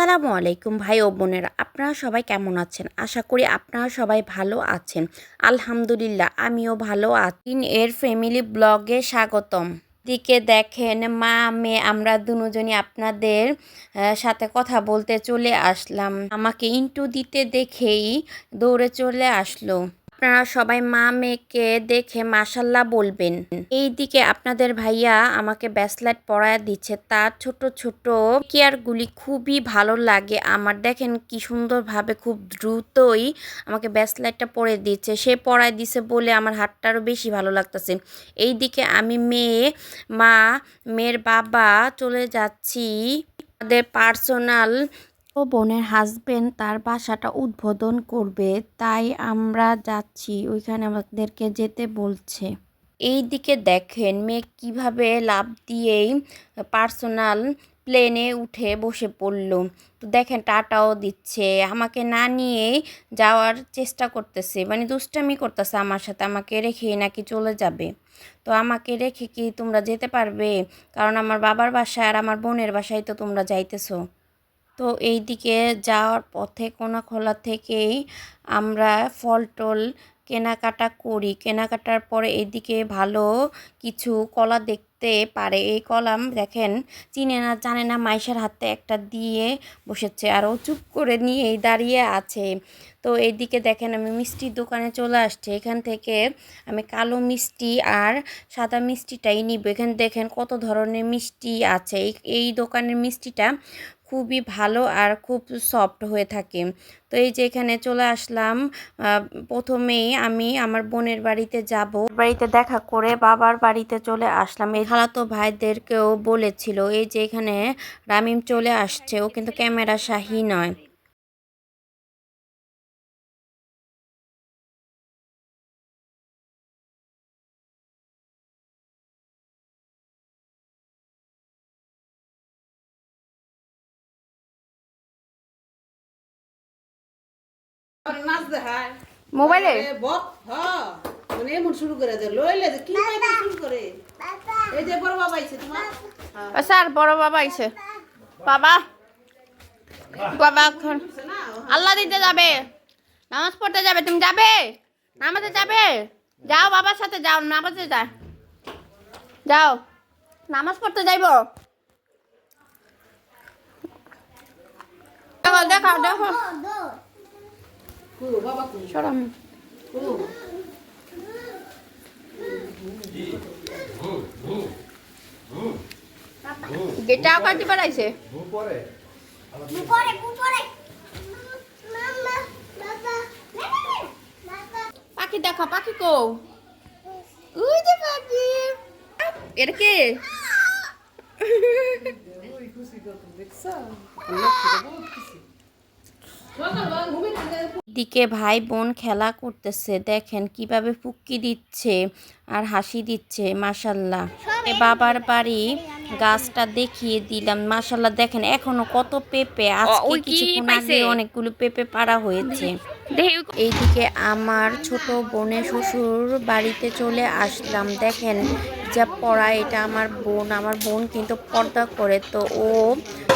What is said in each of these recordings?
আসসালামু আলাইকুম ভাই ও বোনেরা, আপনারা সবাই কেমন আছেন? আশা করি আপনারা সবাই ভালো আছেন। আলহামদুলিল্লাহ আমিও ভালো আছি। এর ফ্যামিলি ব্লগে স্বাগতম। দিকে দেখেন মা মেয়ে আমরা দুজনই আপনাদের সাথে কথা বলতে চলে আসলাম। আমাকে ইন্টু দিতে দেখেই দৌড়ে চলে আসলো। আপনারা সবাই মা মেয়েকে দেখে মাশাল্লাহ বলবেন। এই দিকে আপনাদের ভাইয়া আমাকে ব্রেসলেট পরায় দিচ্ছে। তার ছোট ছোট কেয়ারগুলি খুবই ভালো লাগে আমার। দেখেন কি সুন্দরভাবে খুব দ্রুতই আমাকে ব্রেসলেটটা পরে দিচ্ছে। সে পরায় দিছে বলে আমার হাতটা আরও বেশি ভালো লাগতেছে। এই দিকে আমি মেয়ের বাবা চলে যাচ্ছি আমাদের পার্সোনাল ও বোনের হাজবেন্ড তার বাসাটা উদ্বোধন করবে, তাই আমরা যাচ্ছি ওইখানে, আমাদেরকে যেতে বলছে। এই দিকে দেখেন মেয়ে কিভাবে লাফ দিয়েই পার্সোনাল প্লেনে উঠে বসে পড়ল। তো দেখেন টাটাও দিচ্ছে, আমাকে না নিয়েই যাওয়ার চেষ্টা করতেছে, মানে দুষ্টামি করতেছে আমার সাথে, আমাকে রেখে নাকি চলে যাবে। তো আমাকে রেখে কি তোমরা যেতে পারবে? কারণ আমার বাবার বাসায় আর আমার বোনের বাসায় তো তোমরা যাইতেছো। তো এই দিকে যাওয়ার পথে কোনাখোলা থেকেই আমরা ফল টল কেনাকাটা করি। কেনাকাটার পরে এদিকে ভালো কিছু কলা দেখতে পারে। এই কলাম দেখেন চিনে না জানে না মাইশার হাতে একটা দিয়ে বসেছে, আর ও চুপ করে নিয়েই দাঁড়িয়ে আছে। তো এইদিকে দেখেন আমি মিষ্টির দোকানে চলে আসছি। এখান থেকে আমি কালো মিষ্টি আর সাদা মিষ্টিটাই নিব। এখানে দেখেন কত ধরনের মিষ্টি আছে। এই দোকানের মিষ্টিটা খুবই ভালো আর খুব সফট হয়ে থাকে। তো এই যে এখানে চলে আসলাম। প্রথমেই আমি আমার বোনের বাড়িতে যাব, বাড়িতে দেখা করে বাবার বাড়িতে চলে আসলাম। এই খালাতো ভাইদেরকেও বলেছিল। এই যে এখানে রামিম চলে আসছে, ও কিন্তু ক্যামেরা শাহী নয়। মোবাইলে শুরু করে দে লইলে কি শুরু করে এই যে বড় বাবা আইছে তোমার স্যার বড় বাবা আইছে। বাবা বাবা আল্লাহ দিতে যাবে, নামাজ পড়তে যাবে। তুমি যাবে? নামাজে যাবে? যাও বাবার সাথে যাও, নামাজে যাও, নামাজ পড়তে যাইবো। দেখো দেখো দেখো বাবা সরম গেটা কাটি পারাইছে। পাখি দেখো, পাখি কো? ওই যে পাখি। এটা কে? দিকে ভাই বোন খেলা করতেছে, দেখেন কিভাবে ফুক্কি দিচ্ছে আর হাসি দিচ্ছে। মাশাল্লাহ বাবার বাড়ি গাছটা দেখিয়ে দিলাম। মাশাল্লাহ দেখেন এখনো কত পেঁপে, আজকে কিছুক্ষণ আগে অনেকগুলো পেঁপে পাড়া হয়েছে। এইদিকে আমার ছোট বোনের শ্বশুর বাড়িতে চলে আসলাম। দেখেন যা পড়া, এটা আমার বোন কিন্তু পর্দা করে, তো ও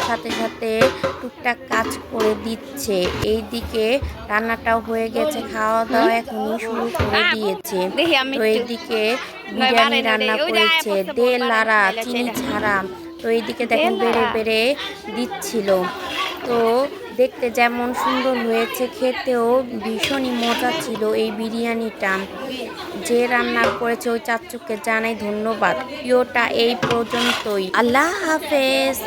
সাথে সাথে টুকটাক কাজ করে দিচ্ছে। এইদিকে রান্নাটাও হয়ে গেছে, খাওয়া দাওয়া এখনই শুরু করে দিয়েছে। তো এইদিকে বিরিয়ানি রান্না করেছে, তেল লাড়া চিনি ছাড়া। তো এইদিকে দেখেন বেড়ে বেড়ে দিচ্ছিল। তো দেখতে যেমন সুন্দর হয়েছে, খেতেও ভীষণই মজা ছিল এই বিরিয়ানিটা। যে রান্না করেছে ওই চাচুকে জানাই ধন্যবাদ। ভিডিওটা এই পর্যন্তই। আল্লাহ হাফেজ।